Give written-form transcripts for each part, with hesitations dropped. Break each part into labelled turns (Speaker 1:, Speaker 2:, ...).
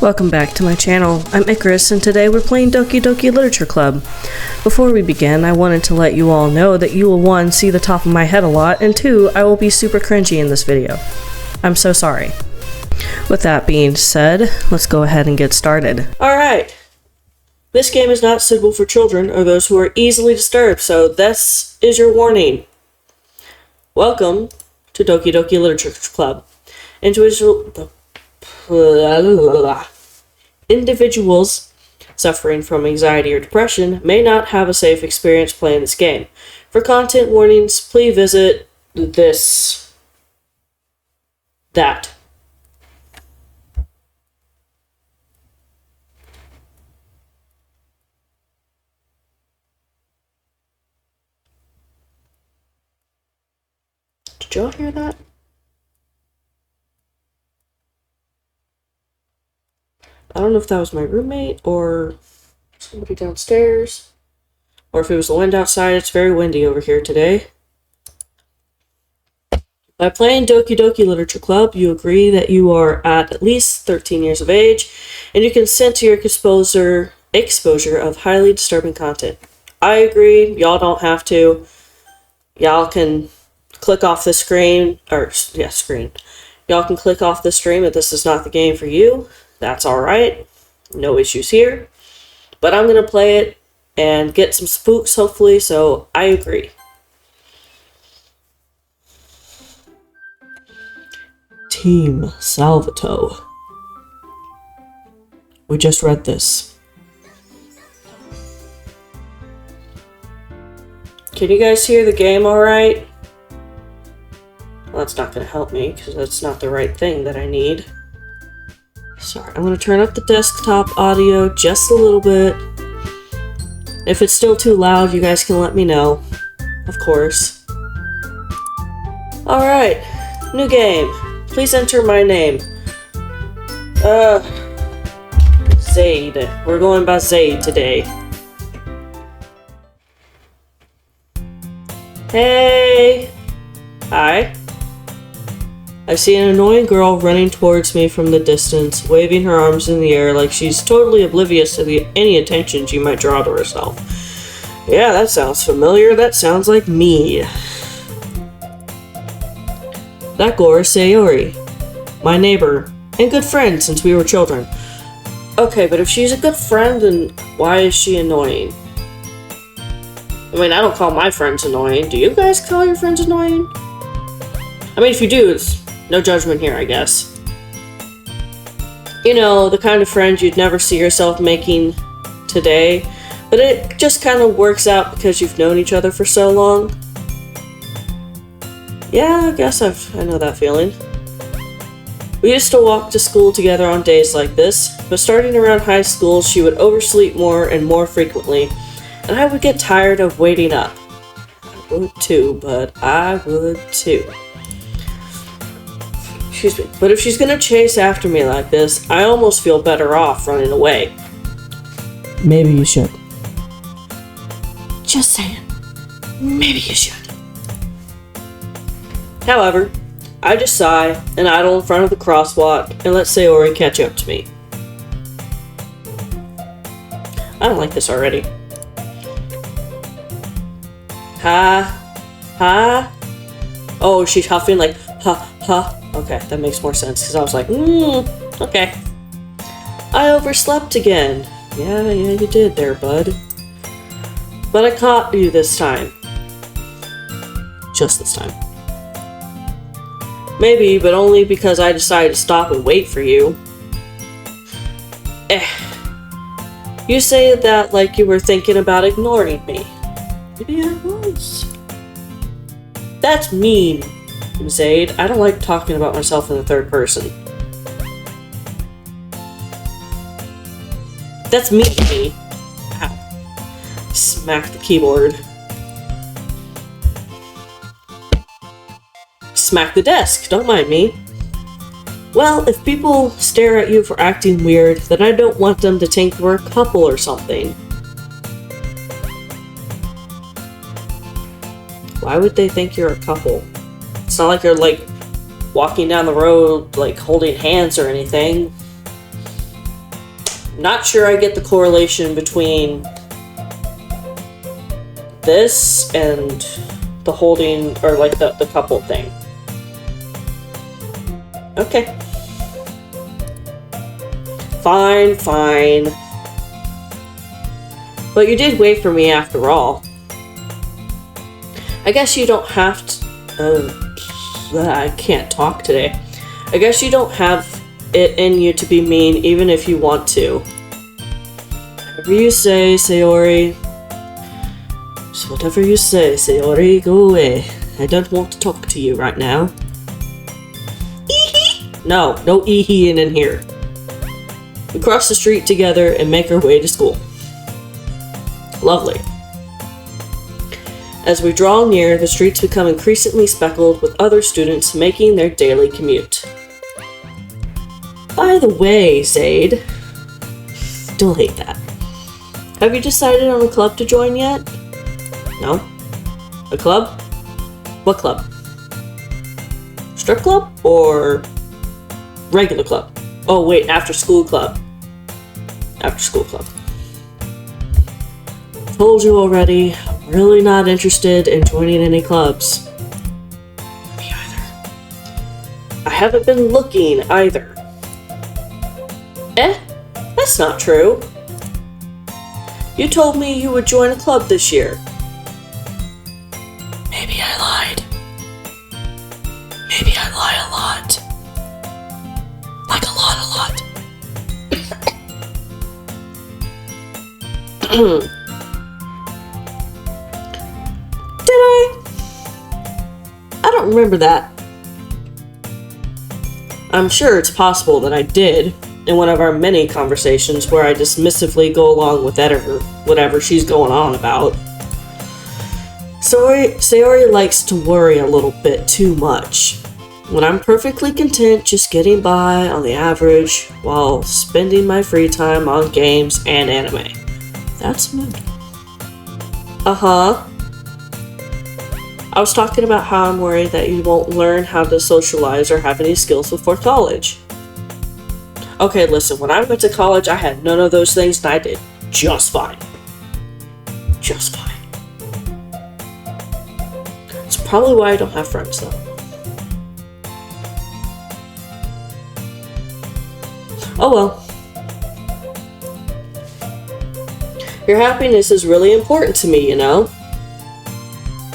Speaker 1: Welcome back to my channel. I'm Icarus and today we're playing Doki Doki Literature Club. Before we begin, I wanted to let you all know that you will 1. See the top of my head a lot, and 2. I will be super cringy in this video. I'm so sorry. With that being said, let's go ahead and get started. Alright. This game is not suitable for children or those who are easily disturbed, so this is your warning. Welcome to Doki Doki Literature Club. Individuals suffering from anxiety or depression may not have a safe experience playing this game. For content warnings, please visit that. Did y'all hear that? I don't know if that was my roommate or somebody downstairs, or if it was the wind outside. It's very windy over here today. By playing Doki Doki Literature Club, you agree that you are at least 13 years of age, and you consent to your exposure of highly disturbing content. I agree. Y'all don't have to. Y'all can click off the screen, Y'all can click off the stream if this is not the game for you. That's alright. No issues here. But I'm going to play it and get some spooks, hopefully, so I agree. Team Salvato. We just read this. Can you guys hear the game alright? Well, that's not going to help me, because that's not the right thing that I need. Sorry, I'm going to turn up the desktop audio just a little bit. If it's still too loud, you guys can let me know, of course. Alright, new game. Please enter my name. Zaid. We're going by Zaid today. Hey! Hi. I see an annoying girl running towards me from the distance, waving her arms in the air like she's totally oblivious to any attention she might draw to herself. Yeah, that sounds familiar. That sounds like me. That girl is Sayori, my neighbor, and good friend since we were children. Okay, but if she's a good friend, then why is she annoying? I mean, I don't call my friends annoying. Do you guys call your friends annoying? I mean, if you do, it's no judgment here, I guess. You know, the kind of friend you'd never see yourself making today, but it just kind of works out because you've known each other for so long. Yeah, I guess I know that feeling. We used to walk to school together on days like this, but starting around high school, she would oversleep more and more frequently, and I would get tired of waiting up. I would too, but I would too. Excuse me. But if she's gonna chase after me like this, I almost feel better off running away. Maybe you should. Just saying. Maybe you should. However, I just sigh and idle in front of the crosswalk and let Sayori catch up to me. I don't like this already. Ha. Oh, she's huffing like, ha. Okay, that makes more sense, because I was like, okay. I overslept again. Yeah, you did there, bud. But I caught you this time. Just this time. Maybe, but only because I decided to stop and wait for you. You say that like you were thinking about ignoring me. Maybe I was. That's mean. Zaid, I don't like talking about myself in the third person. That's me. Ow. Smack the keyboard. Smack the desk, don't mind me. Well, if people stare at you for acting weird, then I don't want them to think we're a couple or something. Why would they think you're a couple? It's not like you're, like, walking down the road, like, holding hands or anything. Not sure I get the correlation between this and the holding, or like the couple thing. Okay. Fine, fine. But you did wait for me after all. I guess you don't have to... I can't talk today. I guess you don't have it in you to be mean, even if you want to. Whatever you say, Sayori. So whatever you say, Sayori, go away. I don't want to talk to you right now. Ee-hee! No ee-heeing in here. We cross the street together and make our way to school. Lovely. As we draw near, the streets become increasingly speckled with other students making their daily commute. By the way, Zaid. Still hate that. Have you decided on a club to join yet? No? A club? What club? Strip club? Or regular club? Oh wait, after school club. After school club. Told you already, I'm really not interested in joining any clubs. Me either. I haven't been looking either. That's not true. You told me you would join a club this year. Maybe I lied. Maybe I lie a lot. Like a lot. Did I? I don't remember that. I'm sure it's possible that I did in one of our many conversations where I dismissively go along with whatever she's going on about. Sayori likes to worry a little bit too much. When I'm perfectly content just getting by on the average while spending my free time on games and anime. That's mood. Uh-huh. I was talking about how I'm worried that you won't learn how to socialize or have any skills before college. Okay, listen, when I went to college, I had none of those things and I did just fine. Just fine. It's probably why I don't have friends, though. Oh well. Your happiness is really important to me, you know?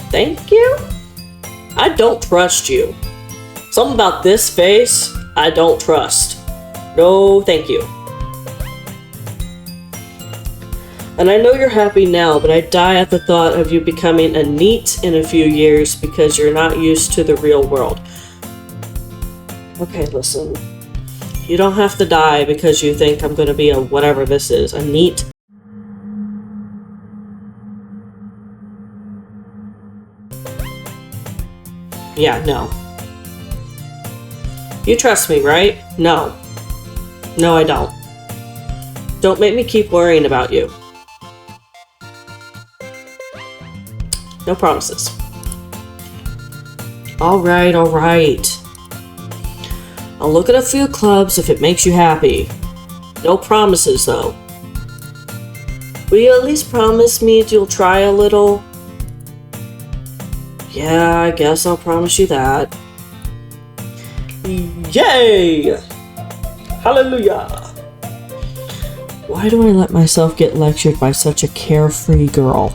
Speaker 1: Thank you? I don't trust you. Something about this face, I don't trust. No, thank you. And I know you're happy now, but I die at the thought of you becoming a NEET in a few years because you're not used to the real world. Okay, listen. You don't have to die because you think I'm gonna be a whatever this is, a NEET. Yeah, no. You trust me, right? No. No, I don't. Don't make me keep worrying about you. No promises. Alright. I'll look at a few clubs if it makes you happy. No promises, though. Will you at least promise me you'll try a little? Yeah, I guess I'll promise you that. Yay! Hallelujah! Why do I let myself get lectured by such a carefree girl?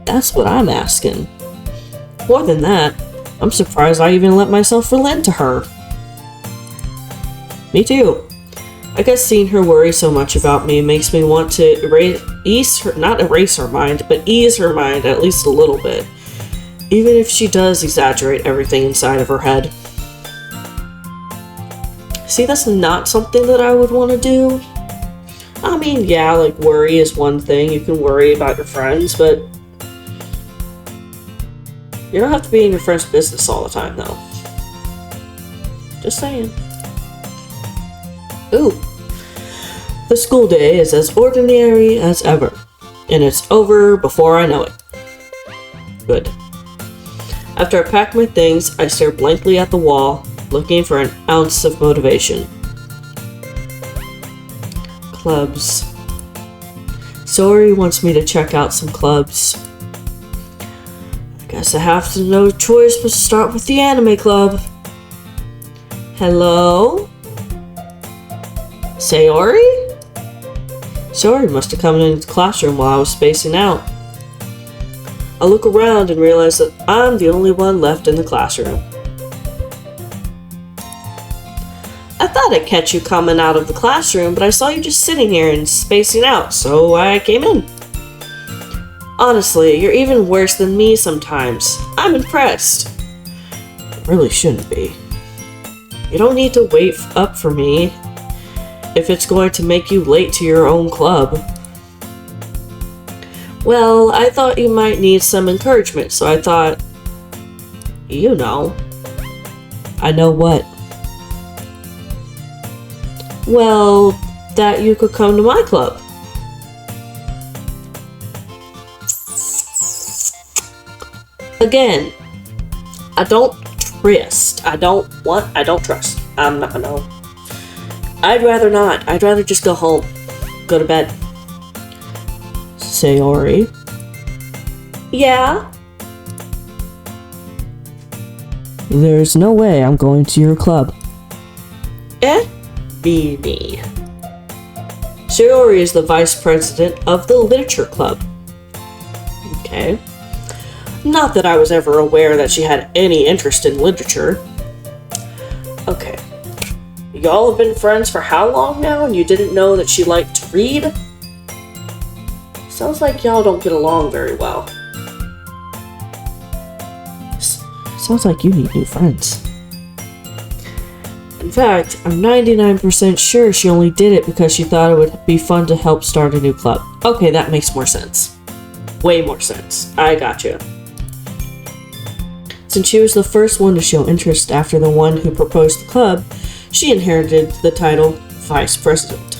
Speaker 1: That's what I'm asking. More than that, I'm surprised I even let myself relent to her. Me too. I guess seeing her worry so much about me makes me want to ease her mind at least a little bit. Even if she does exaggerate everything inside of her head. See, that's not something that I would want to do. I mean, yeah, like, worry is one thing. You can worry about your friends, but you don't have to be in your friend's business all the time, though. Just saying. Ooh. The school day is as ordinary as ever, and it's over before I know it. Good. After I pack my things, I stare blankly at the wall, looking for an ounce of motivation. clubs. Sayori wants me to check out some clubs. I guess I have to no choice but to start with the anime club. Hello? Sayori? Sayori must have come into the classroom while I was spacing out. I look around and realize that I'm the only one left in the classroom. I thought I'd catch you coming out of the classroom, but I saw you just sitting here and spacing out, so I came in. Honestly, you're even worse than me sometimes. I'm impressed. It really shouldn't be. You don't need to wait up for me if it's going to make you late to your own club. Well, I thought you might need some encouragement, so I thought, you know. I know what? Well, that you could come to my club. Again, I don't trust. I don't trust. I'm not gonna. I'd rather not. I'd rather just go home. Go to bed. Sayori? Yeah? There's no way I'm going to your club. Beanie. Sayori is the vice president of the literature club. Okay. Not that I was ever aware that she had any interest in literature. Okay. Y'all have been friends for how long now and you didn't know that she liked to read? Sounds like y'all don't get along very well. Sounds like you need new friends. In fact, I'm 99% sure she only did it because she thought it would be fun to help start a new club. Okay, that makes more sense. Way more sense. I gotcha. Since she was the first one to show interest after the one who proposed the club, she inherited the title Vice President.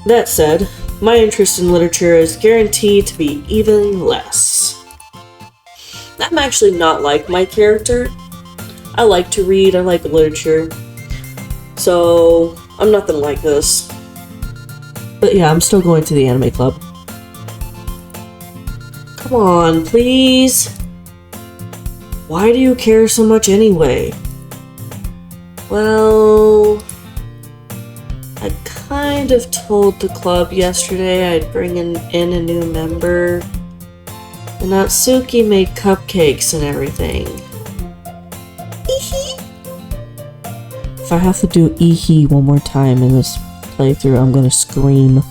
Speaker 1: That said, my interest in literature is guaranteed to be even less. I'm actually not like my character. I like to read, I like literature. So, I'm nothing like this. But yeah, I'm still going to the anime club. Come on, please. Why do you care so much anyway? Well, I kind of told the club yesterday I'd bring in a new member. And Natsuki made cupcakes and everything. If I have to do "ehe" one more time in this playthrough, I'm gonna scream.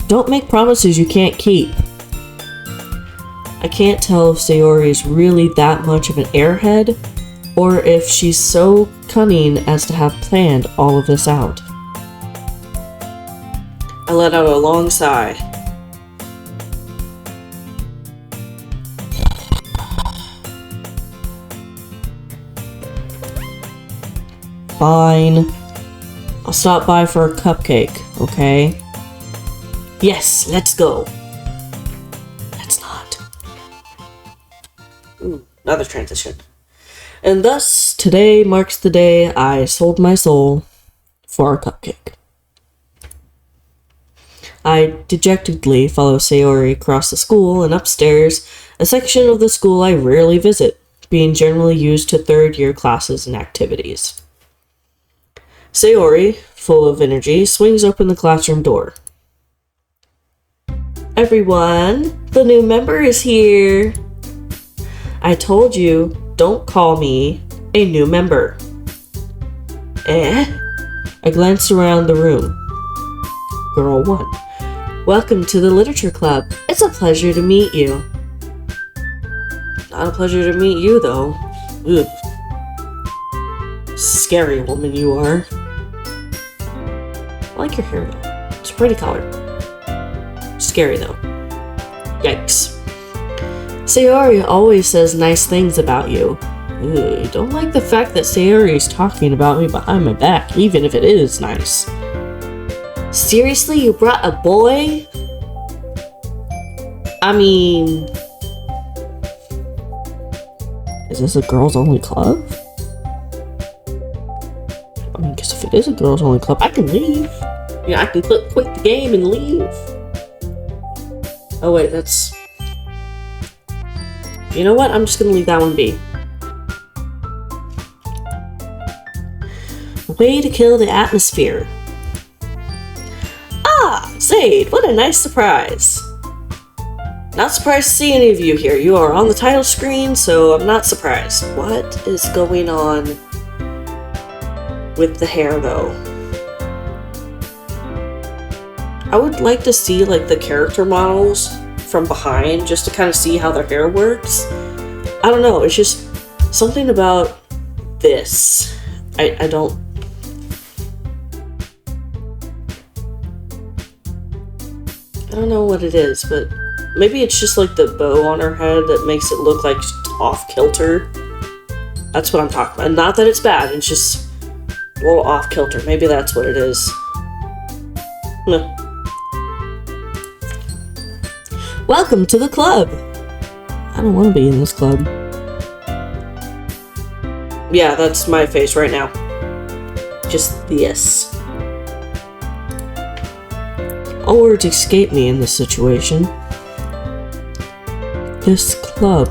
Speaker 1: Don't make promises you can't keep. I can't tell if Sayori is really that much of an airhead, or if she's so cunning as to have planned all of this out. I let out a long sigh. Fine. I'll stop by for a cupcake, okay? Yes, let's go. Let's not. Ooh, another transition. And thus, today marks the day I sold my soul for a cupcake. I dejectedly follow Sayori across the school and upstairs, a section of the school I rarely visit, being generally used to third-year classes and activities. Sayori, full of energy, swings open the classroom door. Everyone, the new member is here. I told you, don't call me a new member. I glanced around the room. Girl 1. Welcome to the literature club. It's a pleasure to meet you. Not a pleasure to meet you, though. Ugh. Scary woman you are. I like your hair, though. It's a pretty color. Scary, though. Yikes. Sayori always says nice things about you. Ugh, don't like the fact that Sayori is talking about me behind my back, even if it is nice. Seriously, you brought a boy? I mean... Is this a girls-only club? I mean, guess if it it is a girls only club. I can leave. Yeah, I can quit the game and leave. Oh wait, that's... You know what? I'm just gonna leave that one be. Way to kill the atmosphere. Ah, Zaid, what a nice surprise. Not surprised to see any of you here. You are on the title screen, so I'm not surprised. What is going on with the hair, though? I would like to see, like, the character models from behind, just to kind of see how their hair works. I don't know, it's just something about this. I don't... I don't know what it is, but maybe it's just like the bow on her head that makes it look like off-kilter. That's what I'm talking about. Not that it's bad, it's just a little off-kilter. Maybe that's what it is. Welcome to the club! I don't want to be in this club. Yeah, that's my face right now. Just this. All words escape me in this situation. This club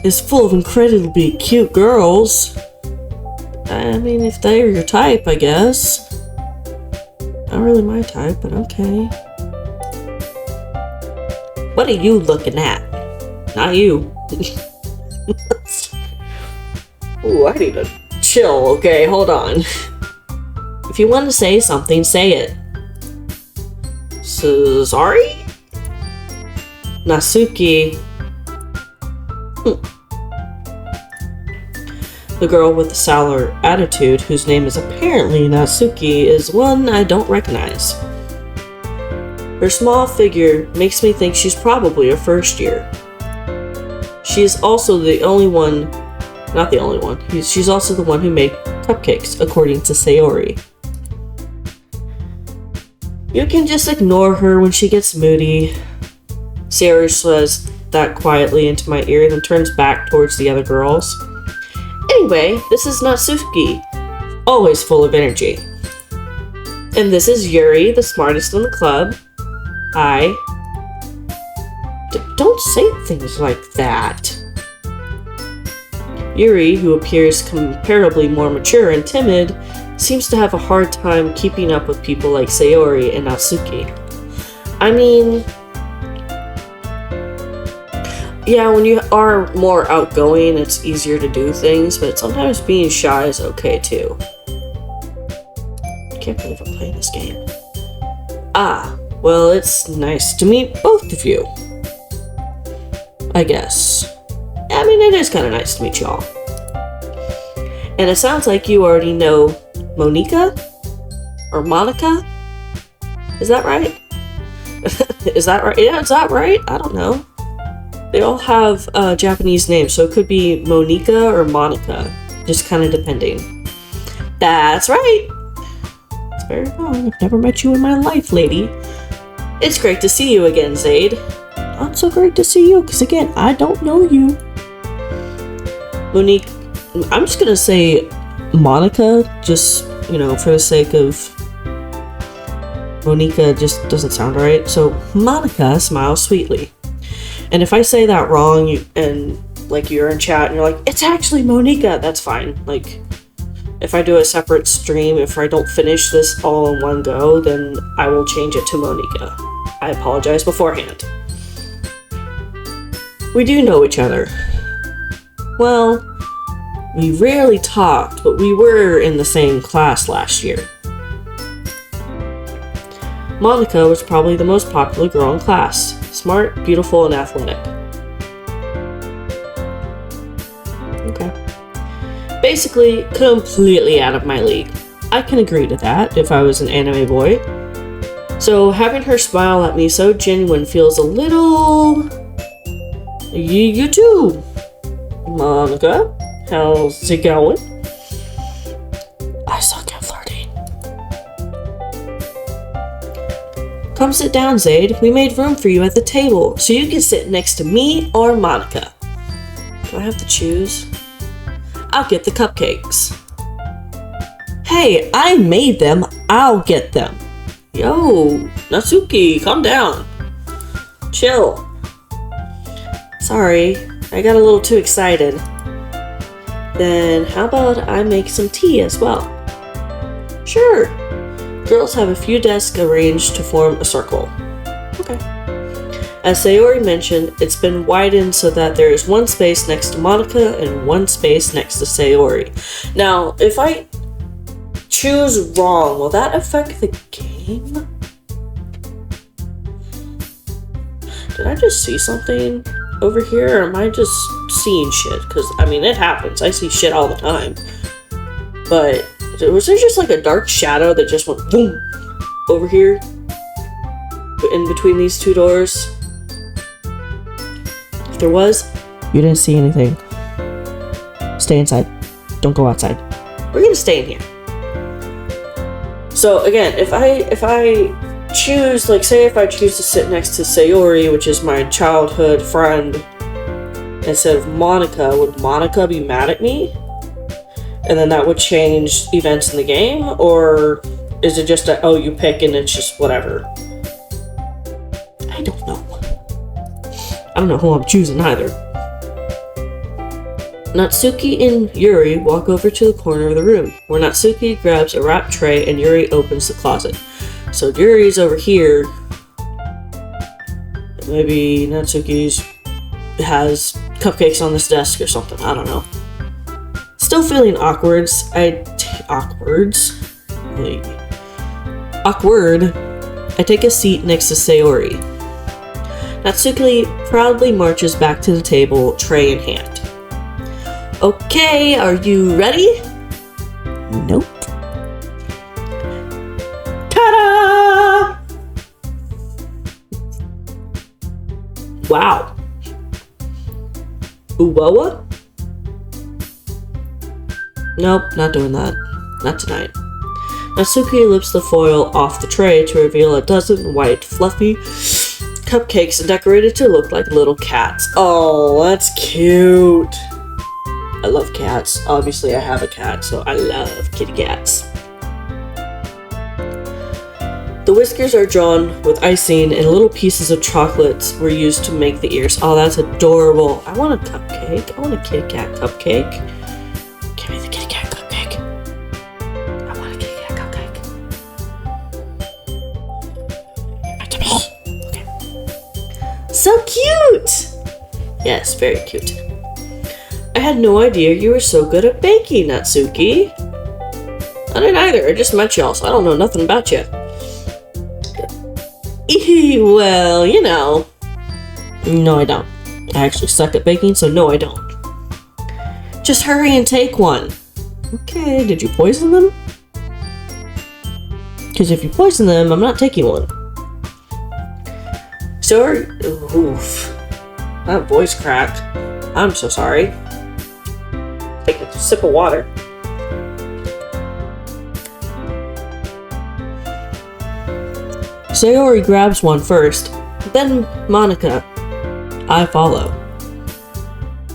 Speaker 1: is full of incredibly cute girls. I mean, if they're your type, I guess. Not really my type, but okay. What are you looking at? Not you. Ooh, I need to chill, okay? Hold on. If you want to say something, say it. Sorry? Natsuki. The girl with the sour attitude, whose name is apparently Natsuki, is one I don't recognize. Her small figure makes me think she's probably a first year. She is also the only one, not the only one, she's also the one who made cupcakes, according to Sayori. You can just ignore her when she gets moody. Sayori says that quietly into my ear, then turns back towards the other girls. Anyway, this is Natsuki, always full of energy. And this is Yuri, the smartest in the club. Hi. Don't say things like that. Yuri, who appears comparably more mature and timid, seems to have a hard time keeping up with people like Sayori and Natsuki. I mean... yeah, when you are more outgoing, it's easier to do things, but sometimes being shy is okay too. I can't believe I'm playing this game. Ah, well, it's nice to meet both of you. I guess. I mean, it is kind of nice to meet y'all. And it sounds like you already know Monika? Or Monica? Is that right? Is that right? Yeah, is that right? I don't know. They all have Japanese names, so it could be Monika or Monica, just kind of depending. That's right! It's very wrong. I've never met you in my life, lady. It's great to see you again, Zaid. Not so great to see you, because again, I don't know you. Monique, I'm just gonna say Monica, just, you know, for the sake of... Monika just doesn't sound right, so Monica smiles sweetly. And if I say that wrong, and like you're in chat and you're like, it's actually Monika, that's fine. Like, if I do a separate stream, if I don't finish this all in one go, then I will change it to Monika. I apologize beforehand. We do know each other. Well, we rarely talked, but we were in the same class last year. Monica was probably the most popular girl in class. Smart, beautiful, and athletic. Okay. Basically, completely out of my league. I can agree to that if I was an anime boy. So having her smile at me so genuine feels a little... You too, Monica. How's it going? I suck at flirting. Come sit down, Zaid. We made room for you at the table, so you can sit next to me or Monica. Do I have to choose? I'll get the cupcakes. Hey, I made them. I'll get them. Yo, Natsuki, calm down. Chill. Sorry, I got a little too excited. Then how about I make some tea as well? Sure. Girls have a few desks arranged to form a circle. Okay. As Sayori mentioned, it's been widened so that there is one space next to Monica and one space next to Sayori. Now, if I choose wrong, will that affect the game? Did I just see something over here, or am I just seeing shit? Because, I mean, it happens. I see shit all the time. But, was there just like a dark shadow that just went boom over here? In between these two doors? If there was, you didn't see anything. Stay inside. Don't go outside. We're gonna stay in here. So again, if I choose, like, say if I choose to sit next to Sayori, which is my childhood friend, instead of Monica, would Monica be mad at me? And then that would change events in the game? Or is it just a, oh, you pick and it's just whatever? I don't know. I don't know who I'm choosing either. Natsuki and Yuri walk over to the corner of the room, where Natsuki grabs a wrap tray and Yuri opens the closet. So Yuri's over here. Maybe Natsuki's has cupcakes on this desk or something. I don't know. Still feeling awkward. I take a seat next to Sayori. Natsuki proudly marches back to the table, tray in hand. Okay, are you ready? Nope. Ta-da! Wow. Uwawa? Nope, not doing that. Not tonight. Natsuki lifts the foil off the tray to reveal a dozen white, fluffy cupcakes decorated to look like little cats. Oh, that's cute. I love cats. Obviously, I have a cat, so I love kitty cats. The whiskers are drawn with icing, and little pieces of chocolates were used to make the ears. Oh, that's adorable. I want a cupcake. I want a kitty cat cupcake. Give me the kitty cat cupcake. I want a kitty cat cupcake. Give it to me. Okay. So cute! Yes, very cute. I had no idea you were so good at baking, Natsuki. I didn't either. I just met y'all, so I don't know nothing about you. Well, you know. No, I don't. I actually suck at baking, so no, I don't. Just hurry and take one. Okay, did you poison them? Because if you poison them, I'm not taking one. Sorry. Oof. That voice crack. I'm so sorry. Take a sip of water. Sayori grabs one first, then Monica. I follow.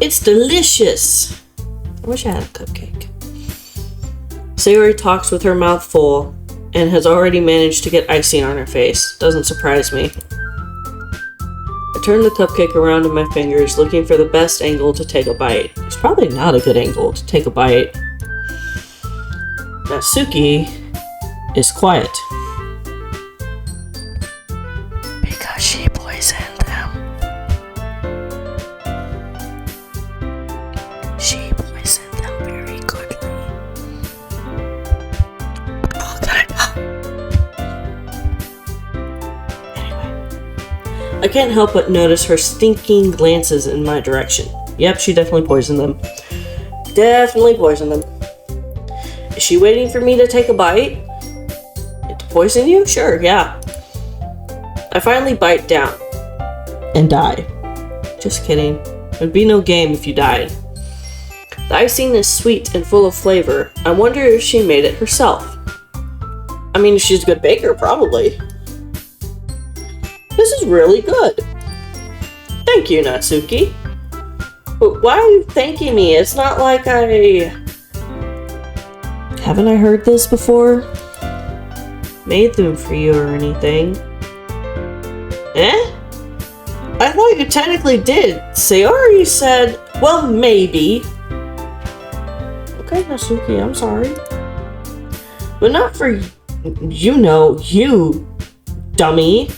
Speaker 1: It's delicious! I wish I had a cupcake. Sayori talks with her mouth full and has already managed to get icing on her face. Doesn't surprise me. I turn the cupcake around in my fingers, looking for the best angle to take a bite. It's probably not a good angle to take a bite. Natsuki is quiet. Because she poisoned them. She poisoned them very goodly. Oh, God. Anyway. I can't help but notice her stinking glances in my direction. Yep, she definitely poisoned them. Definitely poisoned them. Is she waiting for me to take a bite? To poison you? Sure, yeah. I finally bite down. And die. Just kidding. There'd be no game if you died. The icing is sweet and full of flavor. I wonder if she made it herself. I mean, if she's a good baker, probably. This is really good. Thank you, Natsuki. Why are you thanking me? It's not like I... Haven't I heard this before? Made them for you or anything. Eh? I thought you technically did. Sayori said, well, maybe. Okay, Natsuki, I'm sorry. But not for, you dummy.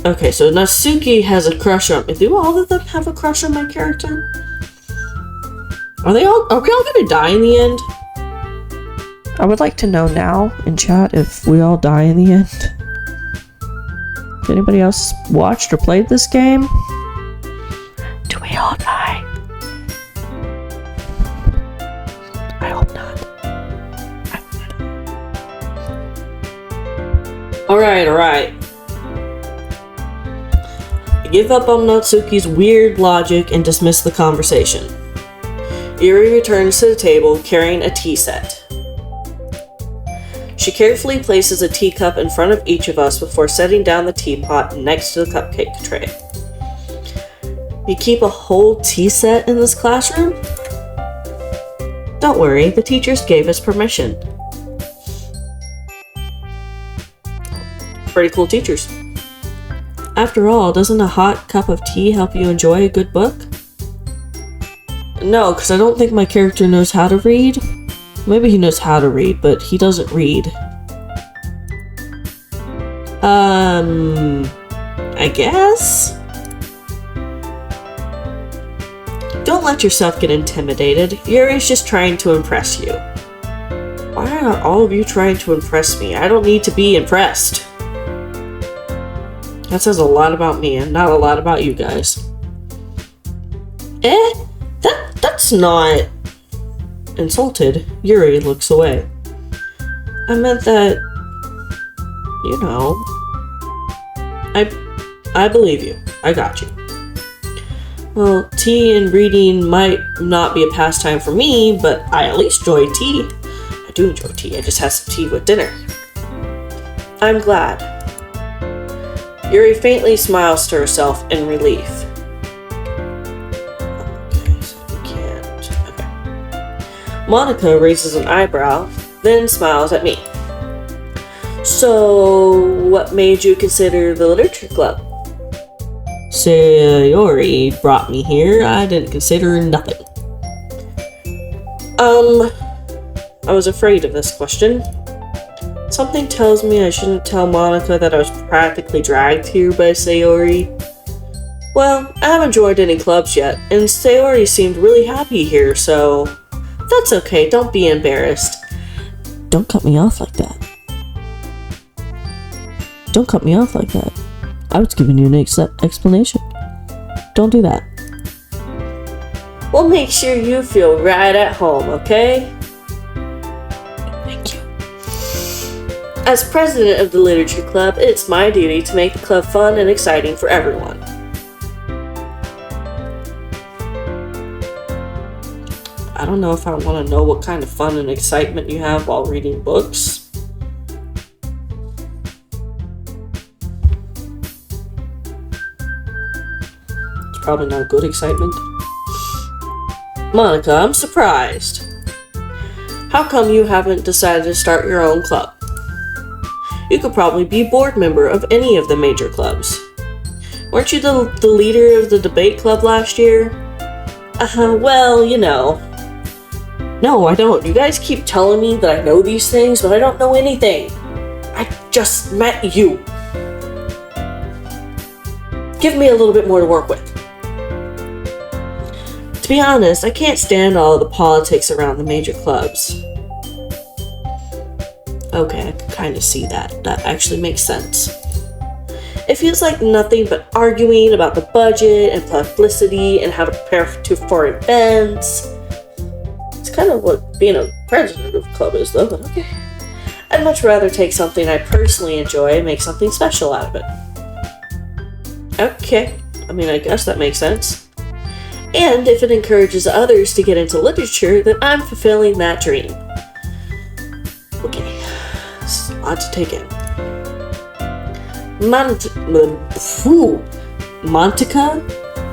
Speaker 1: Okay, so Natsuki has a crush on me. Do all of them have a crush on my character? Are we all gonna die in the end? I would like to know now in chat if we all die in the end. If anybody else watched or played this game? Do we all die? I hope not. Alright. I give up on Natsuki's weird logic and dismiss the conversation. Yuri returns to the table carrying a tea set. She carefully places a teacup in front of each of us before setting down the teapot next to the cupcake tray. You keep a whole tea set in this classroom? Don't worry, the teachers gave us permission. Pretty cool teachers. After all, doesn't a hot cup of tea help you enjoy a good book? No, because I don't think my character knows how to read. Maybe he knows how to read, but he doesn't read. I guess? Don't let yourself get intimidated. Yuri's just trying to impress you. Why are all of you trying to impress me? I don't need to be impressed. That says a lot about me and not a lot about you guys. That's not... Insulted, Yuri looks away. I meant that... You know... I believe you. I got you. Well, tea and reading might not be a pastime for me, but I at least enjoy tea. I do enjoy tea, I just had some tea with dinner. I'm glad. Yuri faintly smiles to herself in relief. Okay, so we can't... Okay. Monica raises an eyebrow, then smiles at me. So, what made you consider the literature club? Sayori brought me here. I didn't consider nothing. I was afraid of this question. Something tells me I shouldn't tell Monica that I was practically dragged here by Sayori. Well, I haven't joined any clubs yet, and Sayori seemed really happy here, so... That's okay, don't be embarrassed. Don't cut me off like that. Don't cut me off like that. I was giving you an explanation. Don't do that. We'll make sure you feel right at home, okay? Thank you. As president of the Literature Club, it's my duty to make the club fun and exciting for everyone. I don't know if I want to know what kind of fun and excitement you have while reading books. Probably not good excitement. Monica, I'm surprised. How come you haven't decided to start your own club? You could probably be a board member of any of the major clubs. Weren't you the leader of the debate club last year? Well, you know. No, I don't. You guys keep telling me that I know these things, but I don't know anything. I just met you. Give me a little bit more to work with. To be honest, I can't stand all of the politics around the major clubs. Okay, I can kind of see that. That actually makes sense. It feels like nothing but arguing about the budget and publicity and how to prepare for events. It's kind of what being a president of a club is, though, but okay. I'd much rather take something I personally enjoy and make something special out of it. Okay, I mean, I guess that makes sense. And if it encourages others to get into literature, then I'm fulfilling that dream. Okay, this is a lot to take in.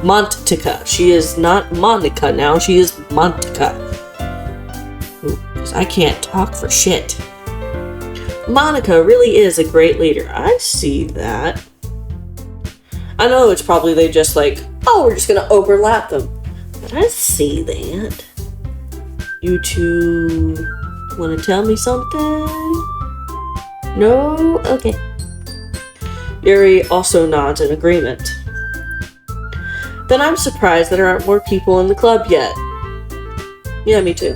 Speaker 1: Montica. She is not Monica now, she is Montica. Because I can't talk for shit. Monica really is a great leader. I see that. I know it's probably they just like, oh, we're just gonna overlap them. But I see that. You two wanna tell me something? No? Okay. Yuri also nods in agreement. Then I'm surprised there aren't more people in the club yet. Yeah, me too.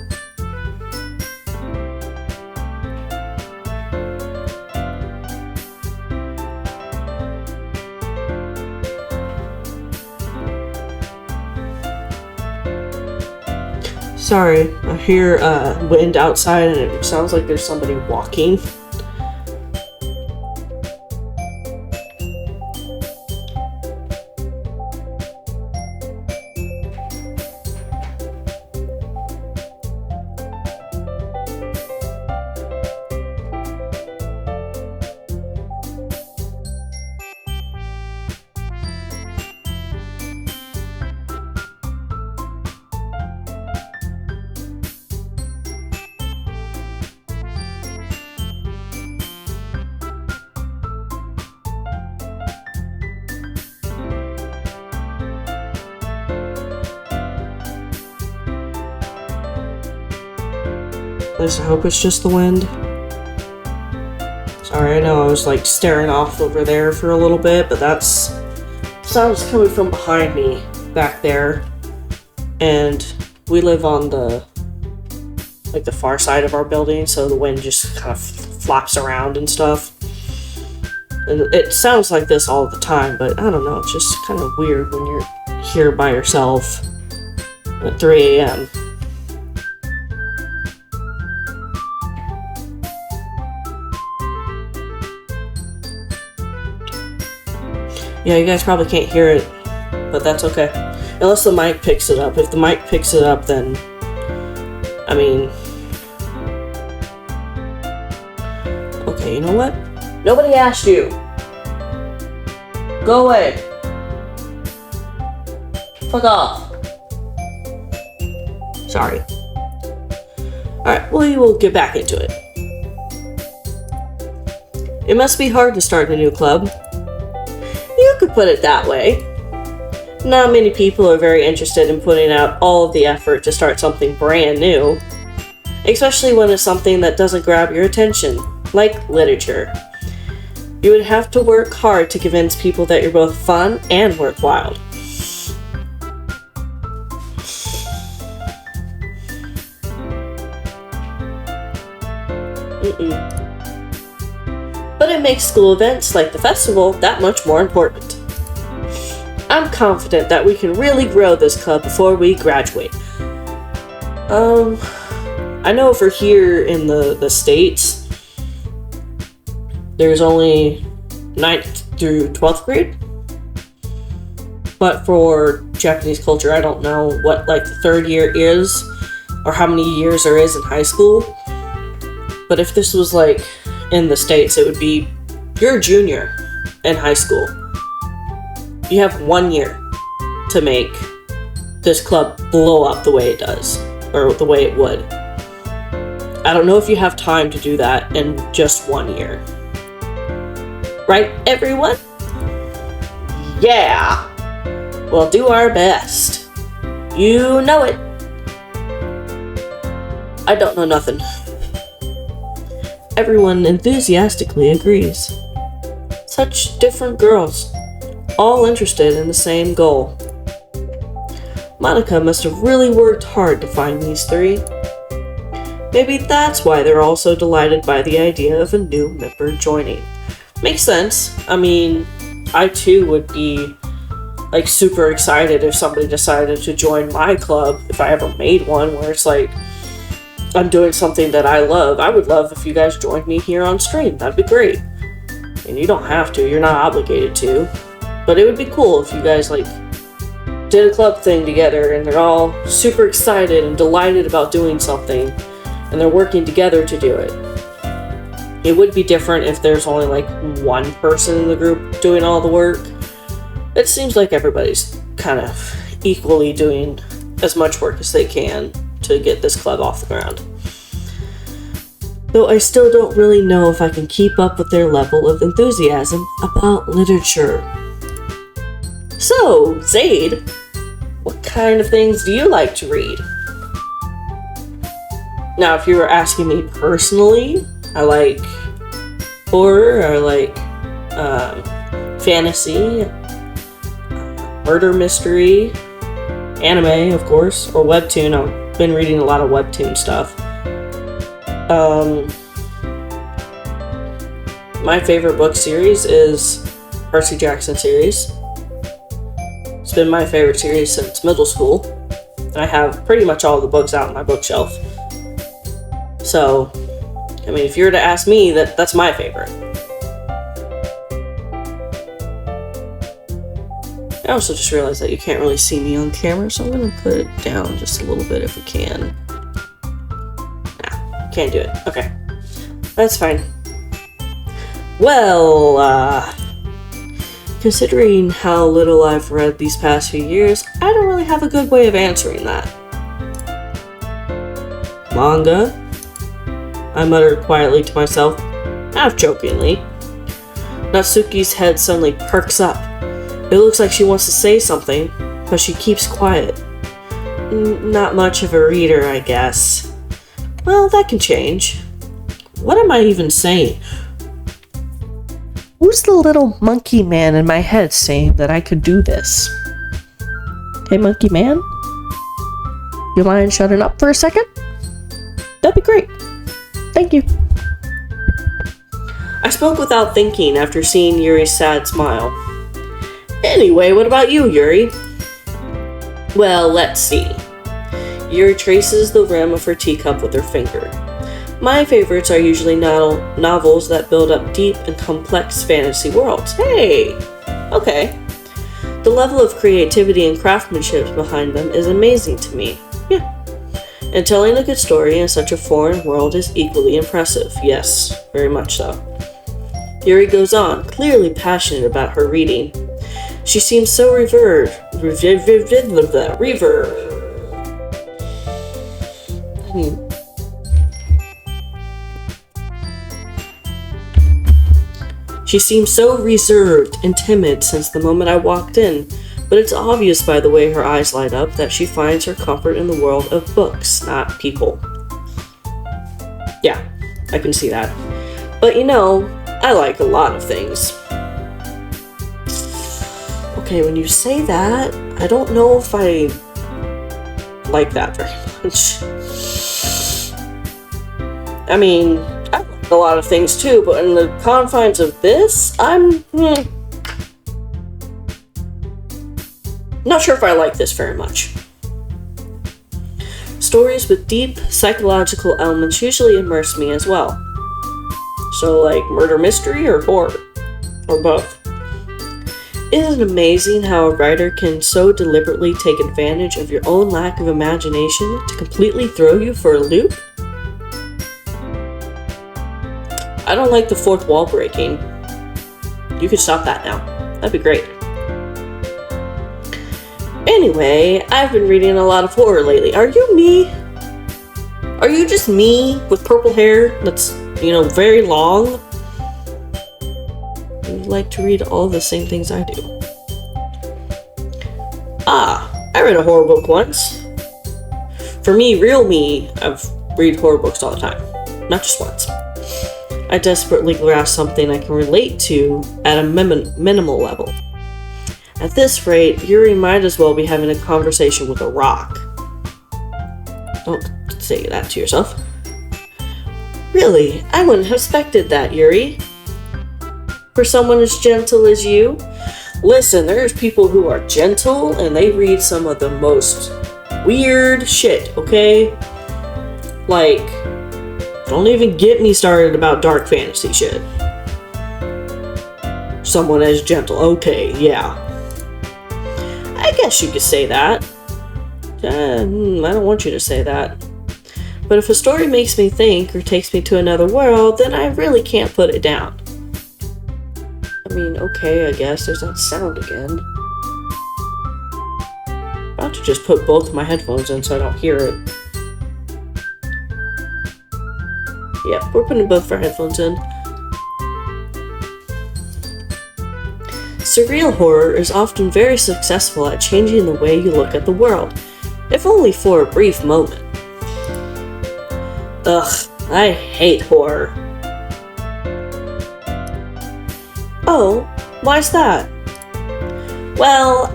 Speaker 1: Sorry, I hear wind outside and it sounds like there's somebody walking. I just hope it's just the wind. Sorry, I know I was like staring off over there for a little bit, but that's sounds coming from behind me back there. And we live on the far side of our building, so the wind just kind of flaps around and stuff. And it sounds like this all the time, but I don't know, it's just kind of weird when you're here by yourself at 3 a.m. Yeah, you guys probably can't hear it, but that's okay. Unless the mic picks it up. If the mic picks it up, then, I mean... Okay, you know what? Nobody asked you! Go away! Fuck off! Sorry. Alright, we will get back into it. It must be hard to start a new club. You could put it that way. Not many people are very interested in putting out all of the effort to start something brand new, especially when it's something that doesn't grab your attention, like literature. You would have to work hard to convince people that you're both fun and worthwhile. But it makes school events like the festival that much more important. I'm confident that we can really grow this club before we graduate. I know for here in the States, there's only 9th through 12th grade. But for Japanese culture, I don't know what like the 3rd year is, or how many years there is in high school. But if this was like in the States, it would be you're a junior in high school. You have 1 year to make this club blow up the way it does, or the way it would. I don't know if you have time to do that in just 1 year. Right, everyone? Yeah! We'll do our best. You know it. I don't know nothing. Everyone enthusiastically agrees. Such different girls, all interested in the same goal. Monica must have really worked hard to find these three. Maybe that's why they're all so delighted by the idea of a new member joining. Makes sense. I mean, I too would be like super excited if somebody decided to join my club, if I ever made one, where it's like I'm doing something that I love. I would love if you guys joined me here on stream. That'd be great. And you don't have to, you're not obligated to. But it would be cool if you guys like did a club thing together and they're all super excited and delighted about doing something and they're working together to do it. It would be different if there's only like one person in the group doing all the work. It seems like everybody's kind of equally doing as much work as they can to get this club off the ground. Though I still don't really know if I can keep up with their level of enthusiasm about literature. So, Zaid, what kind of things do you like to read? Now, if you were asking me personally, I like horror, I like fantasy, murder mystery, anime, of course, or webtoon. I've been reading a lot of webtoon stuff. My favorite book series is Percy Jackson series. It's been my favorite series since middle school, and I have pretty much all the books out on my bookshelf. So, I mean, if you were to ask me, that's my favorite. I also just realized that you can't really see me on camera, so I'm going to put it down just a little bit if we can. Nah, can't do it. Okay. That's fine. Well, considering how little I've read these past few years, I don't really have a good way of answering that. Manga? I muttered quietly to myself, half jokingly. Natsuki's head suddenly perks up. It looks like she wants to say something, but she keeps quiet. Not much of a reader, I guess. Well, that can change. What am I even saying? Who's the little monkey man in my head saying that I could do this? Hey, monkey man? You mind shutting up for a second? That'd be great. Thank you. I spoke without thinking after seeing Yuri's sad smile. Anyway, what about you, Yuri? Well, let's see. Yuri traces the rim of her teacup with her finger. My favorites are usually novels that build up deep and complex fantasy worlds. Hey! Okay. The level of creativity and craftsmanship behind them is amazing to me. Yeah. And telling a good story in such a foreign world is equally impressive. Yes, very much so. Yuri goes on, clearly passionate about her reading. She seems so reverb. She seems so reserved and timid since the moment I walked in, but it's obvious by the way her eyes light up that she finds her comfort in the world of books, not people. Yeah, I can see that. But you know, I like a lot of things. Okay, when you say that, I don't know if I like that very much. I mean, I like a lot of things too, but in the confines of this, I'm not sure if I like this very much. Stories with deep psychological elements usually immerse me as well. So like murder mystery or horror, or both. Isn't it amazing how a writer can so deliberately take advantage of your own lack of imagination to completely throw you for a loop? I don't like the fourth wall breaking. You could stop that now. That'd be great. Anyway, I've been reading a lot of horror lately. Are you me? Are you just me with purple hair that's, very long? You like to read all the same things I do. I read a horror book once. For me, real me, I've read horror books all the time. Not just once. I desperately grasp something I can relate to at a minimal level. At this rate, Yuri might as well be having a conversation with a rock. Don't say that to yourself. Really, I wouldn't have expected that, Yuri. For someone as gentle as you? Listen, there's people who are gentle and they read some of the most weird shit, okay? Like, don't even get me started about dark fantasy shit. Someone as gentle, okay, yeah. I guess you could say that. I don't want you to say that. But if a story makes me think or takes me to another world, then I really can't put it down. I mean, okay, I guess there's that sound again. about to just put both of my headphones in so I don't hear it. Yep, we're putting both of our headphones in. Surreal horror is often very successful at changing the way you look at the world, if only for a brief moment. Ugh, I hate horror. Oh, why's that? Well,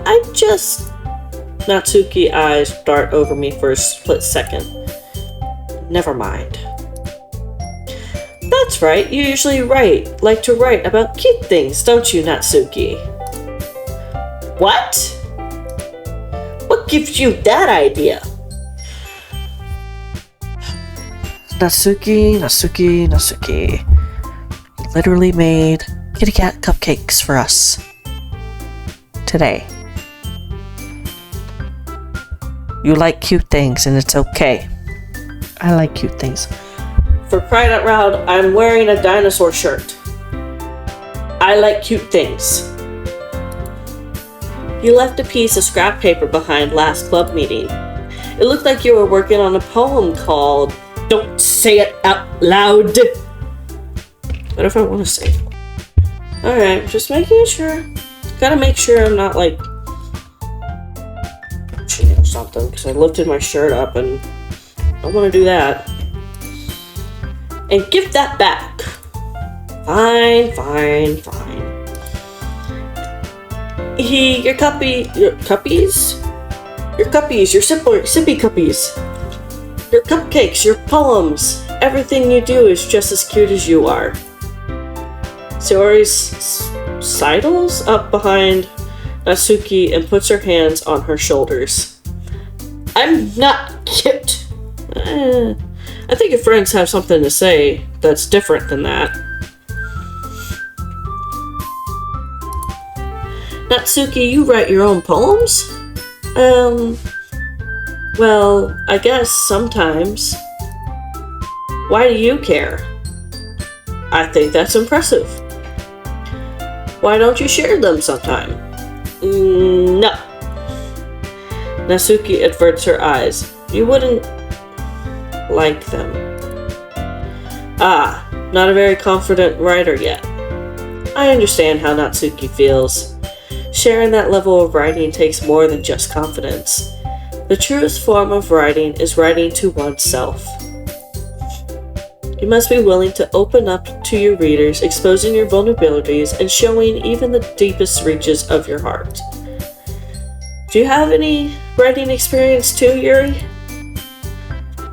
Speaker 1: Natsuki's eyes dart over me for a split second. Never mind. That's right, you usually like to write about cute things, don't you, Natsuki? What? What gives you that idea? Natsuki literally made kitty cat cupcakes for us today. You like cute things and it's okay. I like cute things. For crying out loud, I'm wearing a dinosaur shirt. I like cute things. You left a piece of scrap paper behind last club meeting. It looked like you were working on a poem called Don't Say It Out Loud. What if I want to say it? Alright, just making sure. Gotta make sure I'm not like cheating or something, because I lifted my shirt up and I don't want to do that. And give that back. Fine. Your sippy cuppies. Your cupcakes, your poems. Everything you do is just as cute as you are. Sayori's sidles up behind Natsuki and puts her hands on her shoulders. I'm not cute. I think your friends have something to say that's different than that. Natsuki, you write your own poems? Well, I guess sometimes. Why do you care? I think that's impressive. Why don't you share them sometime? No. Natsuki averts her eyes. You wouldn't like them. Ah, not a very confident writer yet. I understand how Natsuki feels. Sharing that level of writing takes more than just confidence. The truest form of writing is writing to oneself. You must be willing to open up to your readers, exposing your vulnerabilities and showing even the deepest reaches of your heart. Do you have any writing experience too, Yuri?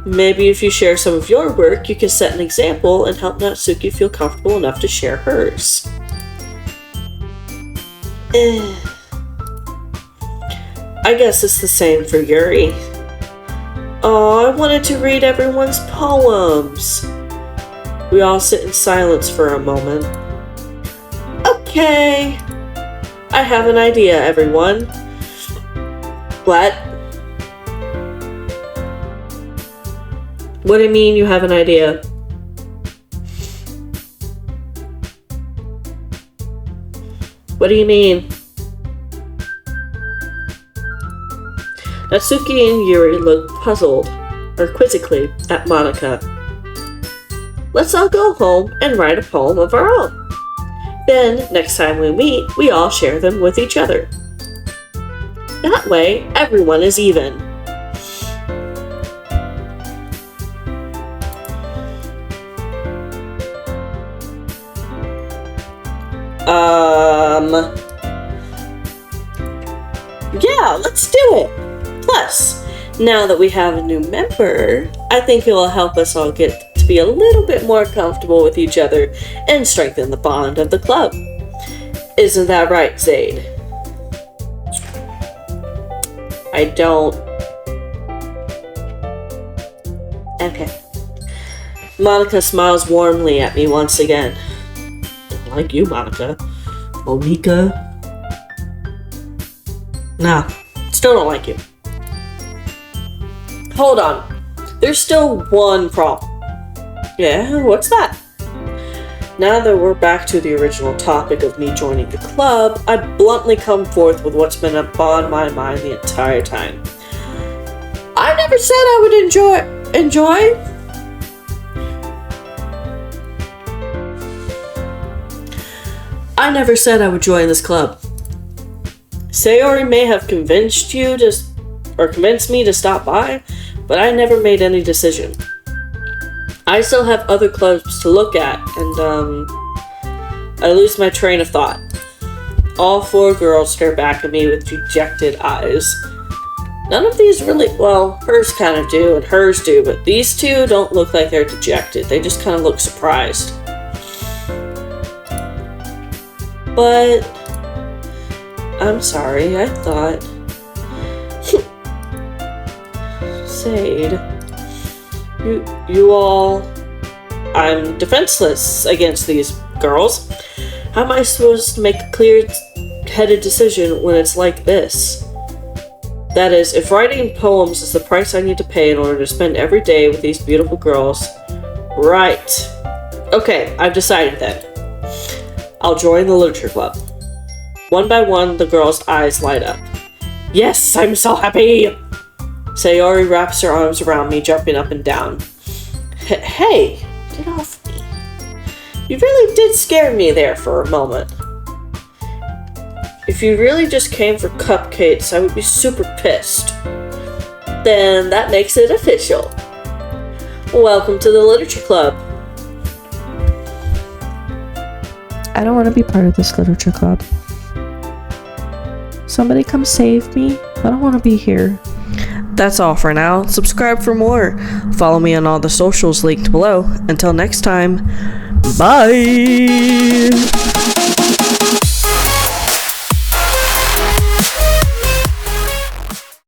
Speaker 1: Maybe if you share some of your work, you can set an example and help Natsuki feel comfortable enough to share hers. I guess it's the same for Yuri. Oh, I wanted to read everyone's poems. We all sit in silence for a moment. Okay. I have an idea, everyone. What? What do you mean you have an idea? What do you mean? Natsuki and Yuri look puzzled, or quizzically, at Monika. Let's all go home and write a poem of our own. Then, next time we meet, we all share them with each other. That way, everyone is even. Yeah, let's do it. Plus, now that we have a new member, I think it will help us all get to be a little bit more comfortable with each other and strengthen the bond of the club. Isn't that right, Zaid? I don't... Okay. Monika smiles warmly at me once again. I like you, Monika. Monika? Nah, still don't like you. Hold on. There's still one problem. Yeah, what's that? now that we're back to the original topic of me joining the club, I bluntly come forth with what's been upon my mind the entire time. I never said I would enjoy? I never said I would join this club. Sayori may have convinced me to stop by, but I never made any decision. I still have other clubs to look at, and I lose my train of thought. All 4 girls stare back at me with dejected eyes. None of these really, well, hers kind of do, and hers do, but these 2 don't look like they're dejected. They just kind of look surprised. But I'm sorry, I thought... Sade... You all... I'm defenseless against these girls. How am I supposed to make a clear-headed decision when it's like this? That is, if writing poems is the price I need to pay in order to spend every day with these beautiful girls... Right. Okay, I've decided then. I'll join the literature club. One by one, the girls' eyes light up. Yes, I'm so happy! Sayori wraps her arms around me, jumping up and down. Hey, get off me. You really did scare me there for a moment. If you really just came for cupcakes, I would be super pissed. Then that makes it official. Welcome to the literature club.
Speaker 2: I don't want to be part of this literature club. Somebody come save me. I don't want to be here.
Speaker 1: That's all for now. Subscribe for more. Follow me on all the socials linked below. Until next time, bye!